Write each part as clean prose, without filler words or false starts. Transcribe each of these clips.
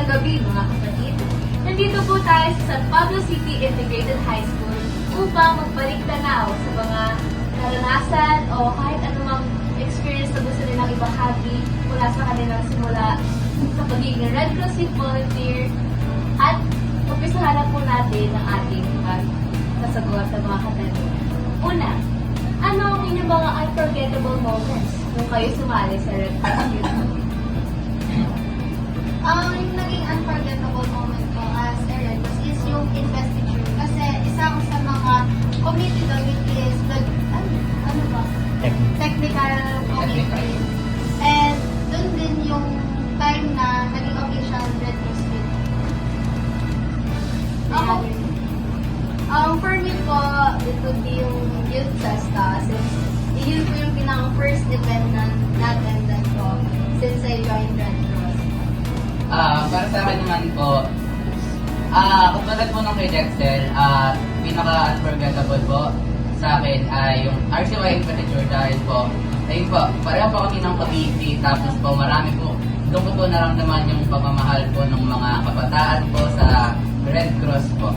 Magandang gabi mga kapatid. Nandito po tayo sa San Pablo City Integrated High School upang magbalik tanaw sa mga naranasan o kahit anumang experience na gusto nilang ibahagi mula sa kanilang simula sa pagiging Red Cross Youth Volunteer at umpisahan na po natin ang ating pagsasagot sa mga katanungan. Una, ano ang inyong mga unforgettable moments nung kayo sumali sa Red Cross Youth Volunteer? Ang naging unforgettable moment ko as a Red Cross is yung investiture. Kasi isa ko sa mga committee doon is ano ba? Technical committee. And doon din yung time na naging official Red Cross Youth. For me po, it would be yung Youth Festa since yun po yung pinaka-first event na na-attended ko since I joined Red Cross. Para sa akin naman po, katulad po nung kay Dexter, pinaka-unforgettable po sa akin ay yung RCY Investiture dahil po, ayun po, pareho po kami ng Cavite, tapos po marami po, doon ko po naramdaman yung pagmamahal po ng mga kabataan po sa Red Cross po.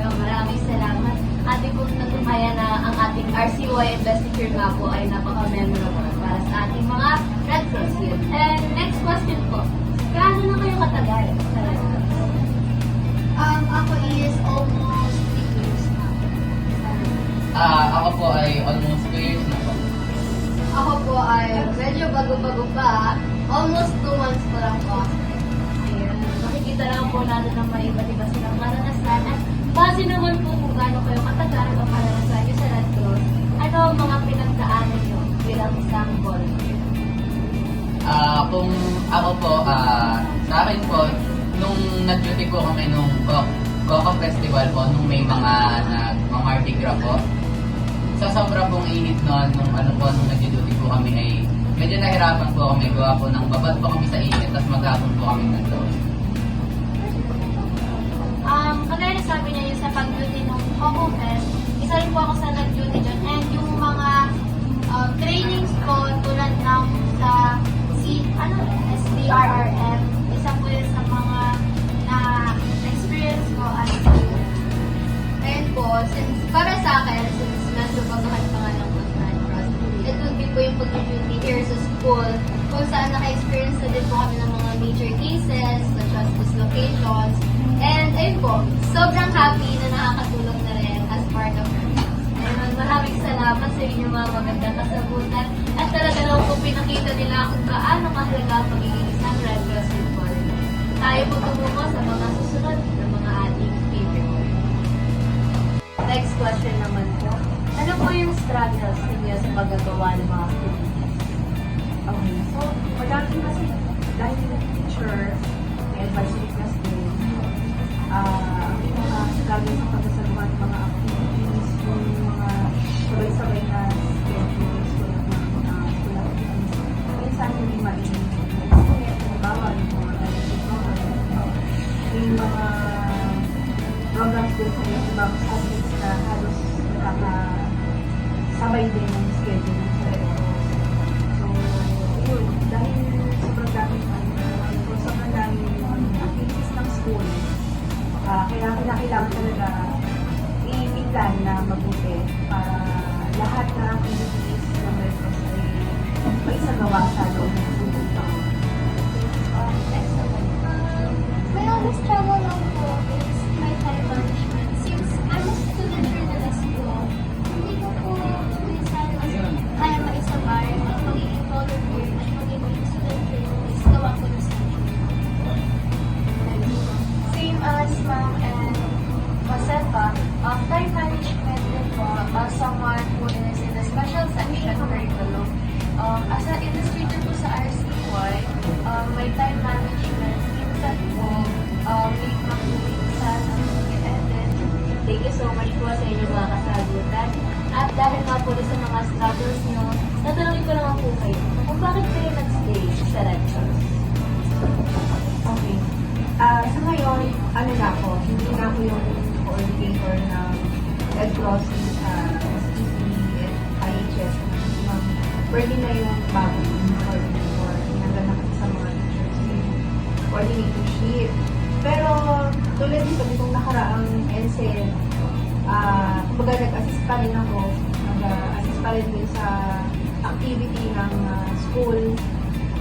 Maraming salamat. Ating po natumayan na ang ating RCY Investiture nga po ay napaka-memorable para sa ating mga Red Cross Youth. And next question po, gaano na kayo katagal sa Red Cross? Ako is almost 3 years na. Ako po ay almost 2 years na po. Ako po ay medyo bago-bago pa. Almost 2 months pa lang po. Ayan, makikita lang po natin ng may iba't iba silang karanasan at base naman po kung gaano kayo katagal ang karanasan nyo sa Red Cross, ano ang mga pinagdaanan nyo bilang isang volunteer? Kung ako po, sa akin po, nung nag-duty po kami nung Coco Festival po, nung may mga Mardi Gras po, sa sobra pong init noon, nung nung nag-duty po kami ay medyo nahirapan po kami, gawa po ng babad po kami sa init, tapos maghapon po kami nag-doon. Kagaya na sabi niya yung sa pag-duty ng Coco Fest, isa rin po ako sa nag-duty dyan. And yung mga trainings ko tulad ng sa SBRRM, isa po yun sa mga na-experience ko as Ngayon po, since para sa akin, since nasubabahan pa nga ng Red Cross, it would be po yung pag-duty here sa school, kung saan naka-experience na din po kami ng mga major cases, such as dislocations. And ayun po, sobrang happy na nakakatulong na rin as part of Red Cross. Ayun, maraming salamat sa inyong mga magandang kasagutan at talaga naman po pinakita nila kung gaano kahalaga ang pagiging isang Red Cross Youth Volunteer. Tayo po tumungo sa mga susunod na mga ating favorite. Next question naman po. Ano po yung struggles ninyo sa paggagawa ng mga activities? Okay, so madami kasi dahil teacher, may advisory class din, yung mga struggles sa pagkasagawa ng mga activities, yung mga sabay-sabay na schedules, tulad ng mga school activities, minsan hindi malinig. Halimbawa, yung mga yung mga programs din sa ibang subjects na halos nakakasabay din ng schedule sa So, yun, dahil sobrang daming sobrang daming activities ng school, kaya kailangan talaga i-plan na mabuti para lahat na activities ng Red Cross ay maisagawa sa loob ng susunod taon. next naman. My only struggle lang po is my time management. Since I'm a student here na school, hindi ko po minsan kaya maisabay ang pagiging volunteer at pagiging student here is gawa ko na sa Same as Ma'am and Josefa, time management din po, someone who is in the special section curriculum. As an illustrator po sa RCY, may time management, minsan po, may mag-uwinsan ang mag-edit. Thank you so much po sa inyong mga kasagutan. At dahil nga po sa mga struggles nyo, natanongin ko naman po kayo kung bakit kayo nag-stay sa Red Cross. Okay. Sa ngayon, ano na ako, hindi na ako yung coordinator ng Red Cross sa STC at IHS. Pwede na yung bagong coordinator. Hinanggan na kasi sa mga teachers yung coordinator leadership. Pero tulad dito, itong nakaraang NSEN, kumbaga nag-assist pa rin ako, nag-assist pa rin din sa activity ng school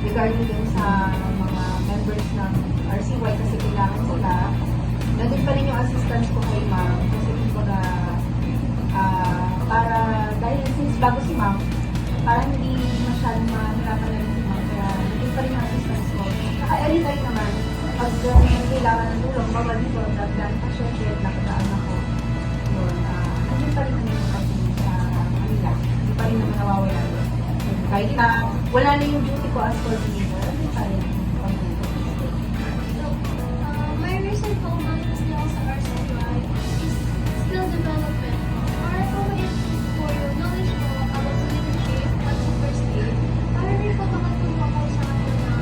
regarding din sa mga members ng RCY kasi kailangan sila. Nandun pa rin yung assistance ko kay ma'am kasi kumbaga para dahil since bago si ma'am, parang hindi masyadong mahirapan na rin si ma'am kaya nandun pa rin yung assistance ko. Anytime naman, pag kailangan ng tulong, bawal dito, dagdag pa syempre, nakadaan ako. Yun, nandun pa rin naman yung kasi sa Manila. Hindi pa rin naman nawawala yun. Kahit na wala na yung duty ko as coordinator, nandun pa rin yung pag-duty. So, my recent focus now sa RCY is skill development. Para po for your knowledge mo about sa leadership at sa first aid, para rin po makatulong ako sa akin na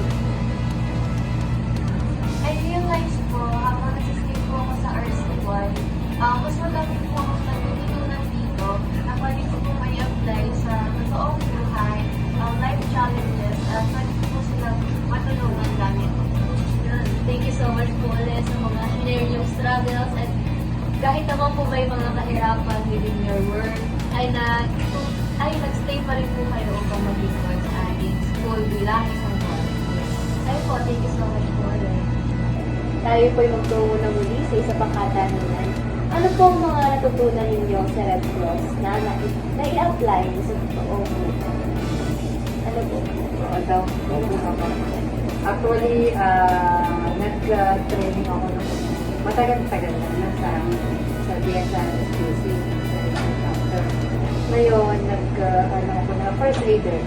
I realized po, habang nag-stay po ako sa RCY, mas madami po ako natutunan dito na pwede ko po may apply sa totoong buhay, life challenges, at pwede po silang matulungan gamit. Yun. Thank you so much po ulit sa mga share yung struggles at kahit naman po may mga kahirapan within your work, ay nag-stay pa rin po kayo upang maging sa ating school bilang isang volunteer. Ay po, thank you so much po ulit. Tayo po'y magtungo na muli sa isa pang katanungan. Ano po ang mga natutunan ninyo sa Red Cross na i-apply sa totoong buhay? Ano po? Actually, nag-training ako ng matagal-tagal na sa DSRSQC. Ngayon, ako na first aider.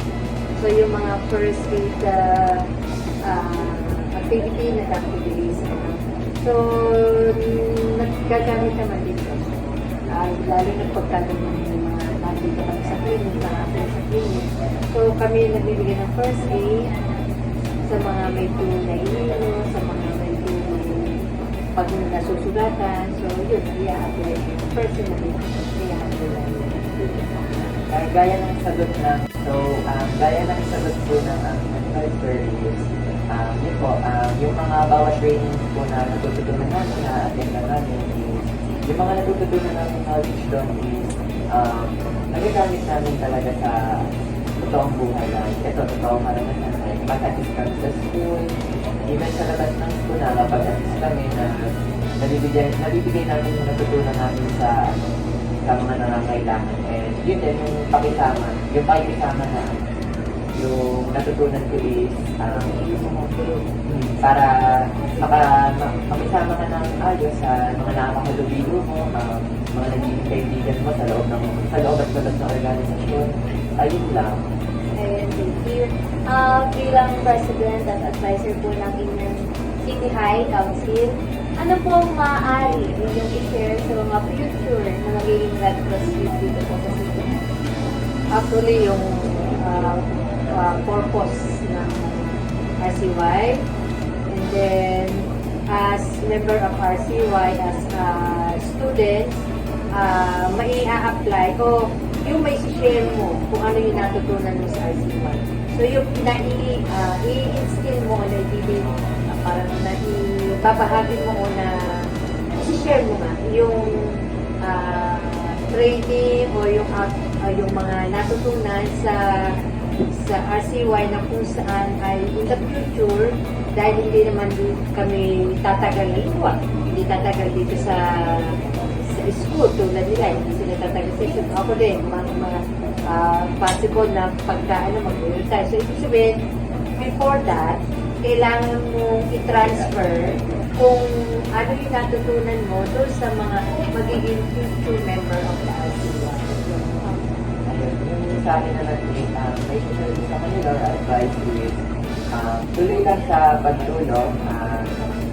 So, yung mga first aid activity na activities. So, nagkagamit naman dito. Lalo na pagkagawa ng mga nandito kami sa clinic, mga after sa clinic. So, kami nagbibigay ng first aid sa mga may na iniino, sa mga may pag nasusugatan. So, yun, i-apply personally. I-apply. Gaya ng sagot na, gaya ng sagot po ng advisor is, yun po, yung mga bawat training po na natututunan namin, na-attend na namin is, yung mga natututunan namin knowledge doon is, nagagamit namin talaga sa totoong buhay lang. Ito, totoong karanasan ay pag-assist kami sa school, even sa labas ng school na kapag-assist kami na nabibigay namin yung natutunan namin sa mga nangangailangan. And yun din, yung pakisama na yung natutunan ko is para makisama ka ng ayos sa mga nakakahalubilo mo, mga nagiging kaibigan mo sa loob at labas ng organisasyon. Ayun lang. And thank you. Bilang President at Advisor po ng inyong City High Council, ano po ang maaari ninyong i-share sa mga future na magiging Red Cross youth dito po sa City High? Actually, yung purpose ng RCY, and then as member of RCY, as students, may a-apply o yung may share mo kung ano yung natutunan mo sa RCY. So yung i-instill mo na parang babahagi mo na i-share mo nga yung training o yung mga natutunan sa RCY na kung saan ay in the future, dahil hindi naman kami tatagal na luwa, hindi tatagal dito sa school tulad nila, hindi sila tatagal sa school. Ako din, mga possible na mag-retire. So, ibig sabihin, before that, kailangan mong i-transfer kung ano yung natutunan mo doon sa mga magiging future member of the RCY. Yung sa akin naman is, may sinabi sa kanila or advice is, tuloy lang sa pagtulong,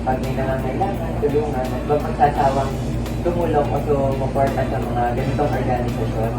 pag may nangangailangan, tulungan, at huwag magsasawang tumulong o sumuporta sa mga ganitong organisasyon.